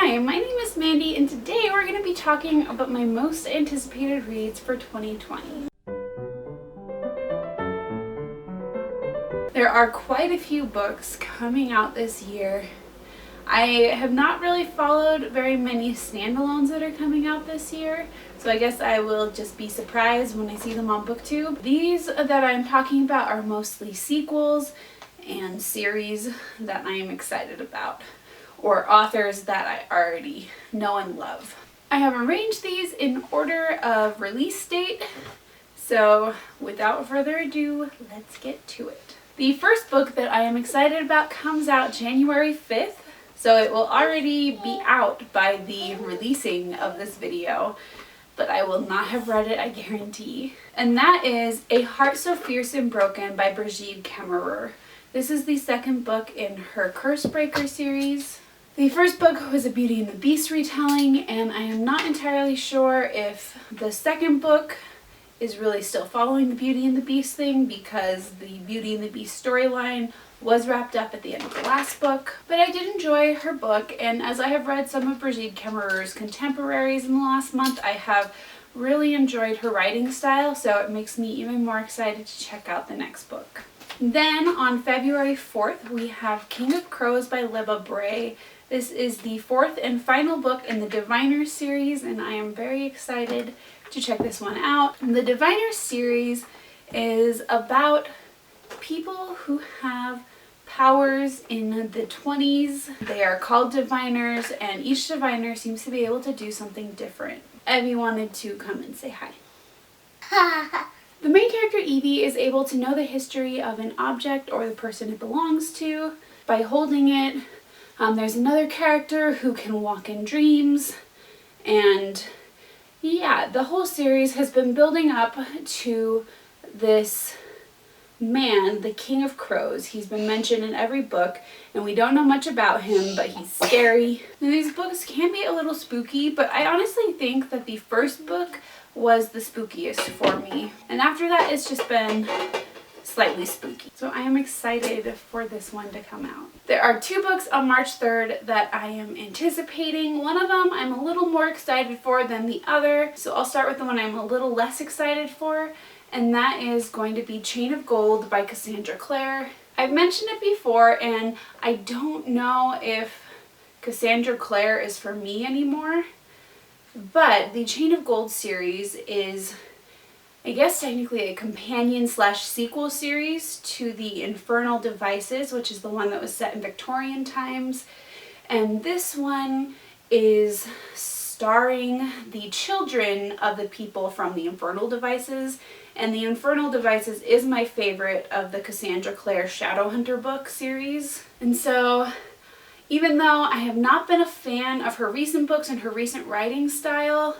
Hi, my name is Mandy and today we're going to be talking about my most anticipated reads for 2020. There are quite a few books coming out this year. I have not really followed very many standalones that are coming out this year, so I guess I will just be surprised when I see them on BookTube. These that I'm talking about are mostly sequels and series that I am excited about, or authors that I already know and love. I have arranged these in order of release date, so without further ado, let's get to it. The first book that I am excited about comes out January 5th, so it will already be out by the releasing of this video, but I will not have read it, I guarantee. And that is A Heart So Fierce and Broken by Brigitte Kemmerer. This is the second book in her Cursebreaker series. The first book was a Beauty and the Beast retelling, and I am not entirely sure if the second book is really still following the Beauty and the Beast thing, because the Beauty and the Beast storyline was wrapped up at the end of the last book. But I did enjoy her book, and as I have read some of Brigitte Kemmerer's contemporaries in the last month, I have really enjoyed her writing style, so it makes me even more excited to check out the next book. Then on February 4th, we have King of Crows by Libba Bray. This is the fourth and final book in the Diviners series, and I am very excited to check this one out. The Diviners series is about people who have powers in the 20s. They are called diviners, and each diviner seems to be able to do something different. Evie wanted to come and say hi. The main character, Evie, is able to know the history of an object or the person it belongs to by holding it. There's another character who can walk in dreams, and yeah, the whole series has been building up to this man, the King of Crows. He's been mentioned in every book, and we don't know much about him, but he's scary. And these books can be a little spooky, but I honestly think that the first book was the spookiest for me. And after that, it's just been slightly spooky. So I am excited for this one to come out. There are two books on March 3rd that I am anticipating. One of them I'm a little more excited for than the other, so I'll start with the one I'm a little less excited for, and that is going to be Chain of Gold by Cassandra Clare. I've mentioned it before, and I don't know if Cassandra Clare is for me anymore, but the Chain of Gold series is, I guess, technically a companion slash sequel series to the Infernal Devices, which is the one that was set in Victorian times. And this one is starring the children of the people from the Infernal Devices. And the Infernal Devices is my favorite of the Cassandra Clare Shadowhunter book series. And so, even though I have not been a fan of her recent books and her recent writing style,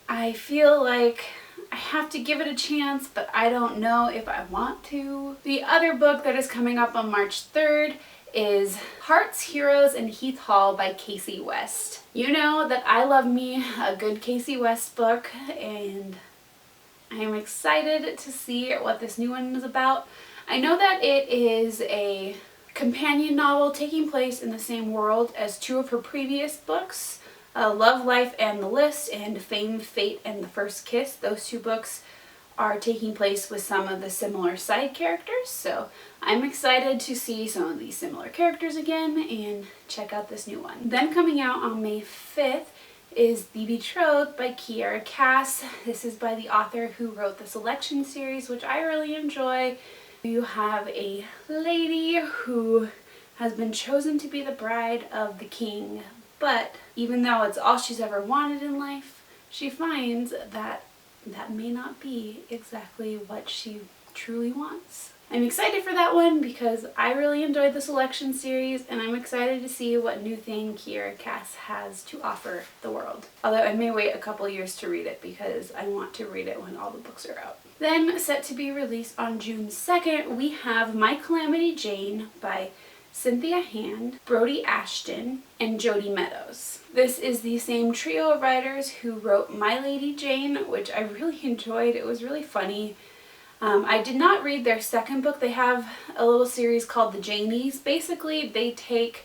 I feel like I have to give it a chance, but I don't know if I want to. The other book that is coming up on March 3rd is Hearts, Heroes, and Heath Hall by Casey West. You know that I love me a good Casey West book, and I am excited to see what this new one is about. I know that it is a companion novel taking place in the same world as two of her previous books, Love, Life, and the List, and Fame, Fate, and the First Kiss. Those two books are taking place with some of the similar side characters, so I'm excited to see some of these similar characters again and check out this new one. Then coming out on May 5th is The Betrothed by Kiera Cass. This is by the author who wrote the Selection series, which I really enjoy. You have a lady who has been chosen to be the bride of the king, but even though it's all she's ever wanted in life, she finds that that may not be exactly what she truly wants. I'm excited for that one because I really enjoyed the Selection series, and I'm excited to see what new thing Kiera Cass has to offer the world. Although I may wait a couple years to read it because I want to read it when all the books are out. Then, set to be released on June 2nd, we have My Calamity Jane by Cynthia Hand, Brody Ashton, and Jody Meadows. This is the same trio of writers who wrote My Lady Jane, which I really enjoyed. It was really funny. I did not read their second book. They have a little series called The Janies. Basically, they take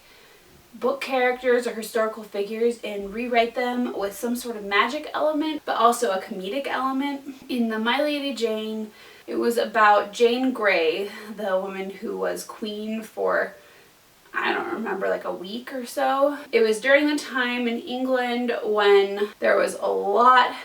book characters or historical figures and rewrite them with some sort of magic element, but also a comedic element. In the My Lady Jane, it was about Jane Grey, the woman who was queen for, I don't remember, like a week or so. It was during the time in England when there was a lot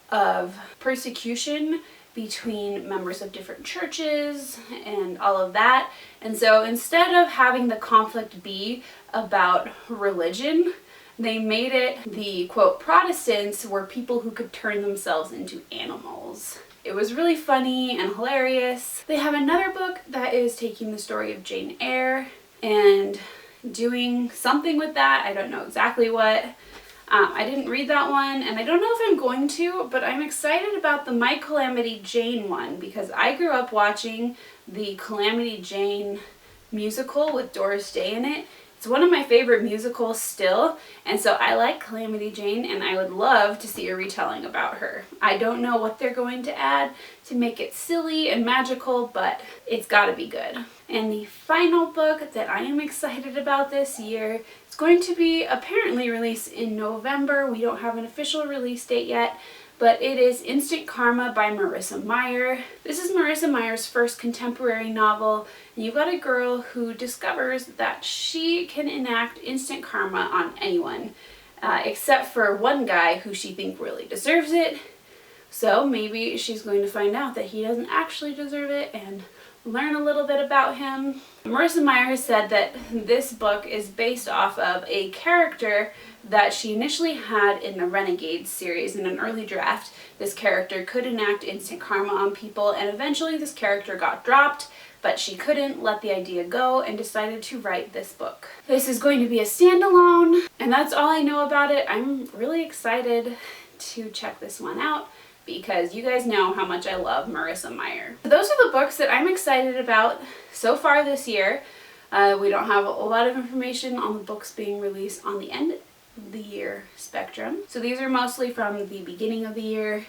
of persecution between members of different churches and all of that. And so instead of having the conflict be about religion, they made it the, quote, Protestants were people who could turn themselves into animals. It was really funny and hilarious. They have another book that is taking the story of Jane Eyre and doing something with that. I don't know exactly what. I didn't read that one, and I don't know if I'm going to, but I'm excited about the My Calamity Jane one because I grew up watching the Calamity Jane musical with Doris Day in it. It's one of my favorite musicals still, and so I like Calamity Jane, and I would love to see a retelling about her. I don't know what they're going to add to make it silly and magical, but it's gotta be good. And the final book that I am excited about this year is going to be apparently released in November. We don't have an official release date yet, but it is Instant Karma by Marissa Meyer. This is Marissa Meyer's first contemporary novel, and you've got a girl who discovers that she can enact instant karma on anyone, except for one guy who she thinks really deserves it. So maybe she's going to find out that he doesn't actually deserve it and learn a little bit about him. Marissa Meyer has said that this book is based off of a character that she initially had in the Renegades series. In an early draft, this character could enact instant karma on people, and eventually this character got dropped, but she couldn't let the idea go and decided to write this book. This is going to be a standalone, and that's all I know about it. I'm really excited to check this one out, because you guys know how much I love Marissa Meyer. Those are the books that I'm excited about so far this year. We don't have a lot of information on the books being released on the end of the year spectrum. So these are mostly from the beginning of the year.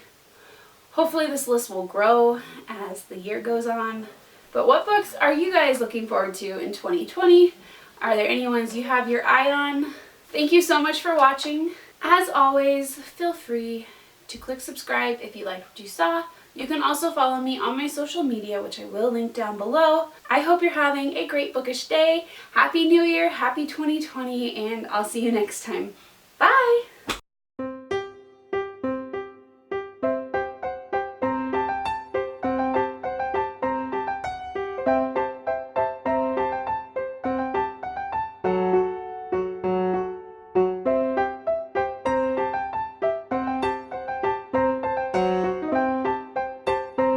Hopefully this list will grow as the year goes on. But what books are you guys looking forward to in 2020? Are there any ones you have your eye on? Thank you so much for watching. As always, feel free to click subscribe if you liked what you saw. You can also follow me on my social media, which I will link down below. I hope you're having a great bookish day. Happy New Year, happy 2020, and I'll see you next time. Bye!